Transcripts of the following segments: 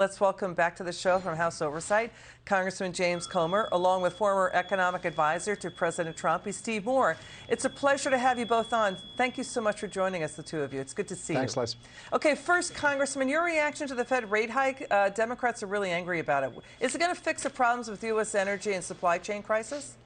Let's welcome back to the show from House Oversight, Congressman James Comer, along with former economic advisor to President Trump, he's Steve Moore. It's a pleasure to have you both on. Thank you so much for joining us, the two of you. It's good to see you. Thanks, Liz. Okay, first, Congressman, your reaction to the Fed rate hike. Democrats are really angry about it. Is it going to fix the problems with U.S. energy and supply chain crisis?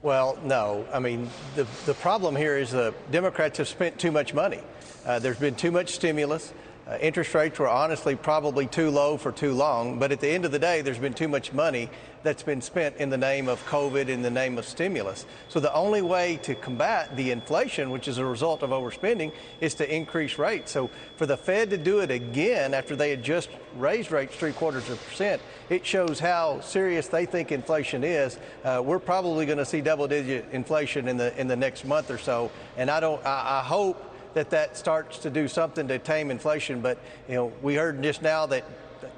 Well, no. I mean, the problem here is the Democrats have spent too much money. There's been too much stimulus. Interest rates were honestly probably too low for too long, but at the end of the day, there's been too much money that's been spent in the name of COVID, in the name of stimulus. So the only way to combat the inflation, which is a result of overspending, is to increase rates. So for the Fed to do it again after they had just raised rates 0.75%, it shows how serious they think inflation is. We're probably going to see double-digit inflation in the next month or so, and I hope that starts to do something to tame inflation. But, you know, we heard just now that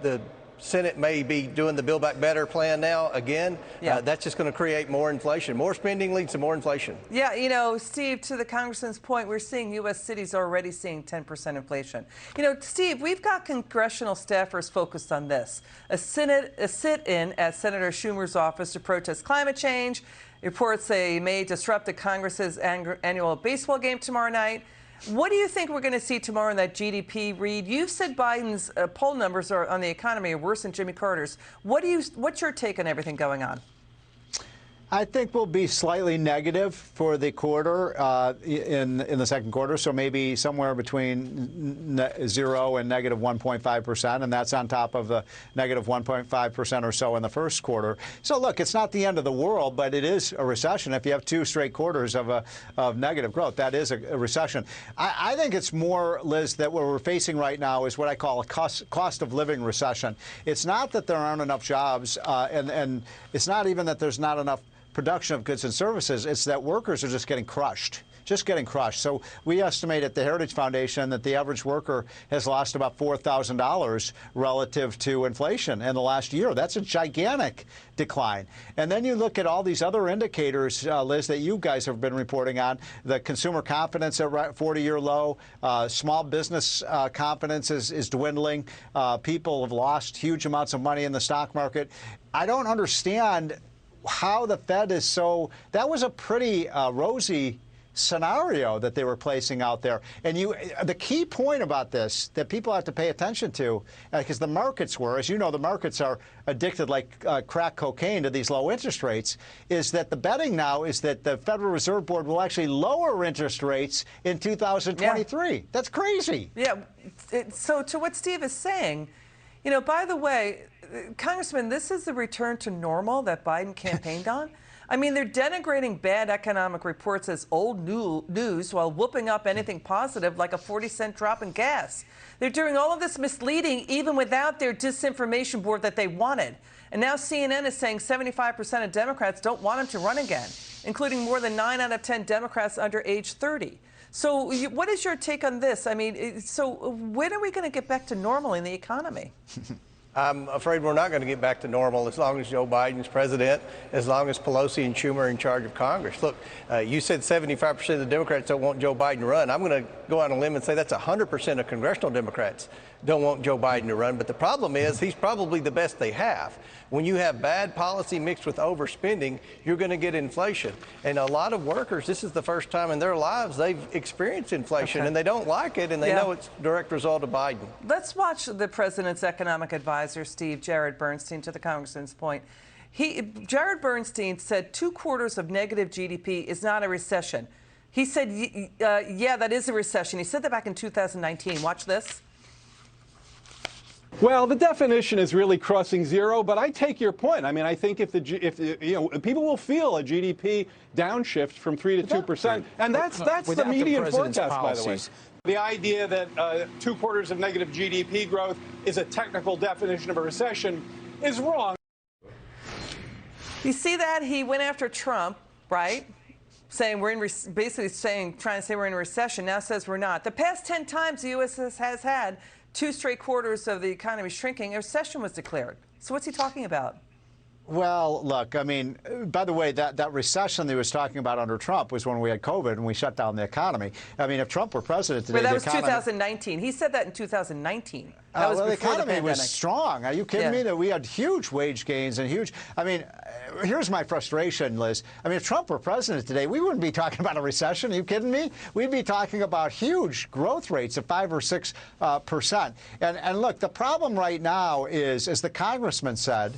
the Senate may be doing the Build Back Better plan now again. Yeah. That's just going to create more inflation. More spending leads to more inflation. Yeah, you know, Steve, to the congressman's point, we're seeing U.S. cities already seeing 10% inflation. You know, Steve, we've got congressional staffers focused on this. A sit-in at Senator Schumer's office to protest climate change. Reports say may disrupt the Congress's annual baseball game tomorrow night. What do you think we're going to see tomorrow in that GDP read? You've said Biden's poll numbers on the economy are worse than Jimmy Carter's. What's your take on everything going on? I think we'll be slightly negative for the quarter in the second quarter, so maybe somewhere between 0 and negative 1.5%, and that's on top of the negative 1.5% or so in the first quarter. So look, it's not the end of the world, but it is a recession. If you have 2 straight quarters of negative growth, that is a recession. I think it's more, Liz, that what we're facing right now is what I call a cost of living recession. It's not that there aren't enough jobs, and it's not even that there's not enough production of goods and services. It's that workers are just getting crushed. So we estimate at the Heritage Foundation that the average worker has lost about $4,000 relative to inflation in the last year. That's a gigantic decline. And then you look at all these other indicators, Liz, that you guys have been reporting on. The consumer confidence at 40-year low. Small business confidence is dwindling. People have lost huge amounts of money in the stock market. I don't understand how the Fed is so. That was a pretty rosy scenario that they were placing out there. And the key point about this that people have to pay attention to, because the markets were, as you know, the markets are addicted like crack cocaine to these low interest rates, is that the betting now is that the Federal Reserve Board will actually lower interest rates in 2023. Yeah. That's crazy. Yeah. So to what Steve is saying, you know, by the way, Congressman, this is the return to normal that Biden campaigned on. I mean, they're denigrating bad economic reports as old news while whooping up anything positive like a 40-cent drop in gas. They're doing all of this misleading even without their disinformation board that they wanted. And now CNN is saying 75% of Democrats don't want him to run again, including more than 9 out of 10 Democrats under age 30. So what is your take on this? I mean, so when are we going to get back to normal in the economy? I'm afraid we're not going to get back to normal as long as Joe Biden's president, as long as Pelosi and Schumer are in charge of Congress. Look, you said 75% of the Democrats don't want Joe Biden to run. I'm going to go on a limb and say that's 100% of congressional Democrats don't want Joe Biden to run. But the problem is he's probably the best they have. When you have bad policy mixed with overspending, you're going to get inflation. And a lot of workers, this is the first time in their lives they've experienced inflation, and they don't like it, and they know it's a direct result of Biden. Let's watch the president's economic advisor, Steve, Jared Bernstein, to the congressman's point. Jared Bernstein said 2 quarters of negative GDP is not a recession. He said, yeah, that is a recession. He said that back in 2019. Watch this. Well, the definition is really crossing zero, but I take your point. I mean, I think if people will feel a GDP downshift from 3 to 2%, and that's the median forecast, by the way. The idea that 2 quarters of negative GDP growth is a technical definition of a recession is wrong. You see that? He went after Trump, right? Saying we're in, trying to say we're in a recession. Now says we're not. The past 10 times the U.S. has had 2 straight quarters of the economy shrinking, a recession was declared. So what's he talking about? Well, look, I mean, by the way, that recession that he was talking about under Trump was when we had COVID and we shut down the economy. I mean, if Trump were president today, But that was the economy, 2019. He said that in 2019. That was well, the before economy the was strong. Are you kidding me? Yeah. That we had huge wage gains and huge. I mean, here's my frustration, Liz. I mean, if Trump were president today, we wouldn't be talking about a recession. Are you kidding me? We'd be talking about huge growth rates of 5 or 6%. And look, the problem right now is, as the congressman said,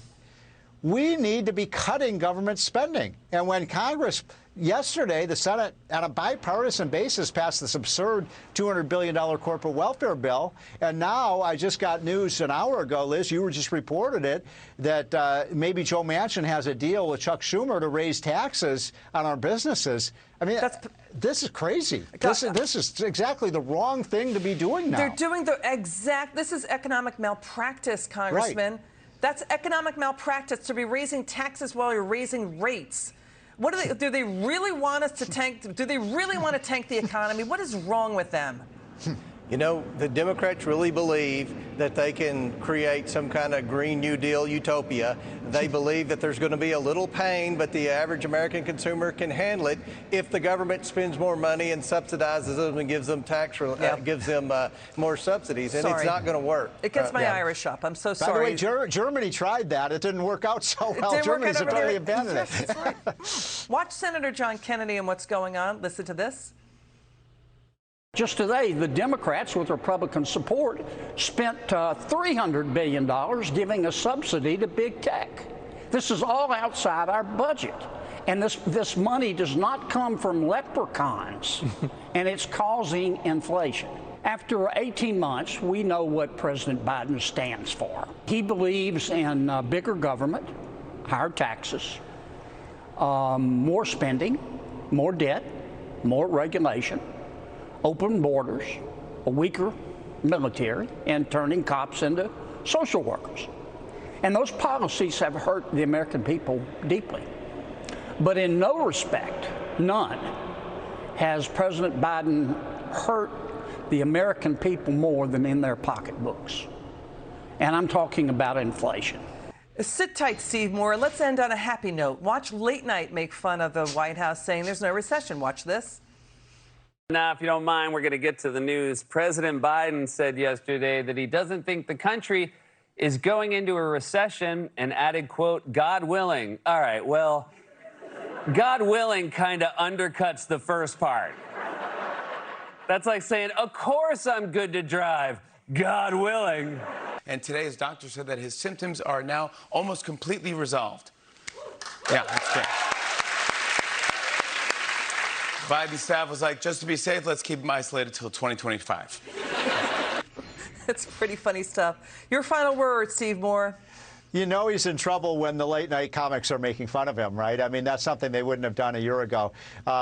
we need to be cutting government spending. And when Congress yesterday, the Senate, on a bipartisan basis, passed this absurd $200 billion corporate welfare bill, and now I just got news an hour ago, Liz, you just reported it, that maybe Joe Manchin has a deal with Chuck Schumer to raise taxes on our businesses. I mean, this is crazy. This is exactly the wrong thing to be doing now. They're doing the exact. This is economic malpractice, Congressman. Right. That's economic malpractice, to be raising taxes while you're raising rates. What do they really want us to tank? Do they really want to tank the economy? What is wrong with them? You know, the Democrats really believe that they can create some kind of Green New Deal utopia. They believe that there's going to be a little pain, but the average American consumer can handle it if the government spends more money and subsidizes them and gives them gives them more subsidies. And it's not going to work. It gets my Irish up. I'm so sorry. By the way, Germany tried that. It didn't work out so well. Germany's totally abandoned it. That's right. Watch Senator John Kennedy and what's going on. Listen to this. Just today, the Democrats, with Republican support, spent $300 billion giving a subsidy to big tech. This is all outside our budget. And this money does not come from leprechauns, and it's causing inflation. After 18 months, we know what President Biden stands for. He believes in bigger government, higher taxes, more spending, more debt, more regulation, open borders, a weaker military, and turning cops into social workers. And those policies have hurt the American people deeply. But in no respect, none, has President Biden hurt the American people more than in their pocketbooks. And I'm talking about inflation. Sit tight, Steve Moore. Let's end on a happy note. Watch Late Night make fun of the White House, saying there's no recession. Watch this. Now, if you don't mind, we're going to get to the news. President Biden said yesterday that he doesn't think the country is going into a recession and added, quote, God willing. All right, well, God willing kind of undercuts the first part. That's like saying, of course I'm good to drive, God willing. And today his doctor said that his symptoms are now almost completely resolved. Yeah, that's great. Biden's staff was like, just to be safe, let's keep him isolated till 2025. That's pretty funny stuff. Your final word, Steve Moore. You know he's in trouble when the late-night comics are making fun of him, right? I mean, that's something they wouldn't have done a year ago.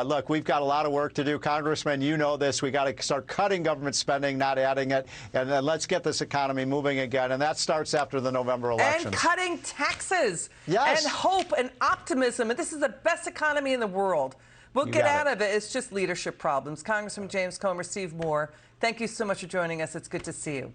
Look, we've got a lot of work to do. Congressman, you know this. We got to start cutting government spending, not adding it. And then let's get this economy moving again. And that starts after the November elections. And cutting taxes. Yes. And hope and optimism. And this is the best economy in the world. We'll get out of it. It's just leadership problems. Congressman James Comer, Steve Moore, thank you so much for joining us. It's good to see you.